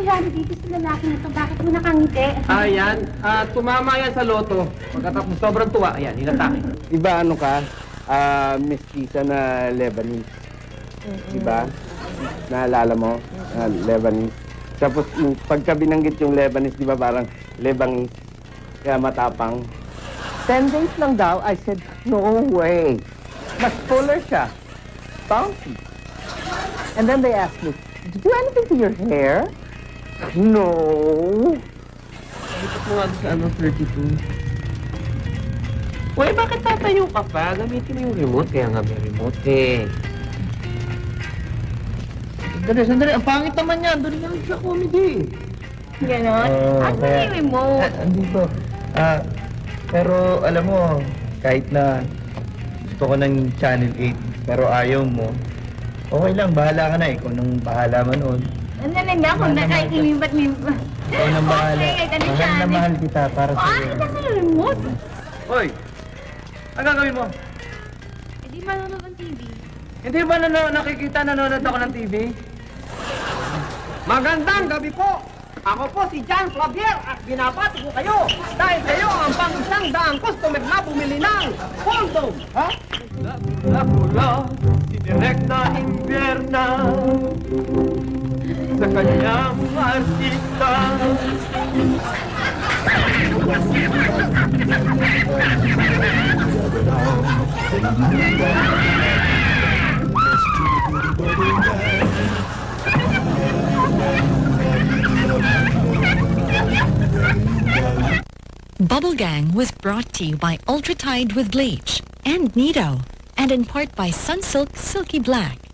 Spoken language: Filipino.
nangyayari dito sa lalaki na to? Bakit mo nakangiti? Ayan, tumama yan sa loto. Pagkatapos sobrang tuwa, ayan, hinatake. Iba ano ka, mestiza na Lebanese. Diba? Naalala mo? Lebanese. Tapos yung pagka binanggit yung Lebanese, di ba parang Lebanese, kaya matapang. 10 days lang daw, I said, no way. Mas fuller siya. Bouncy. And then they asked me, did you do anything to your hair? No. Dito po nga sa 32. Uy, bakit tatayo ka pa? Gamitin mo yung remote, kaya nga may remote eh. Sandali. Ang pangit naman yan. Doon lang sa comedy. Ganon? Ano yung remote? Andito. Pero alam mo, kahit na gusto ko ng Channel 8, pero ayaw mo, okay lang, bahala ka na. Ikaw nang bahala man noon. Ano lang ba kung nakaikilimbat mo? Ikaw nang bahala. Mahal na mahal kita para sa iyo. Ano sa remote? Hoy! Ano gagawin mo? Eh di manonood ng TV. Hindi ba nakikita nanonood ako ng TV? Magandang gabi po! Ako po si John Clavier at binabati ko kayo dahil kayo ang pang-100 customer na bumili ng condom! Ha? Pula si Direkta Invierna sa kanyang artista. Bubble Gang was brought to you by Ultra Tide with Bleach and Nido, and in part by Sunsilk Silky Black.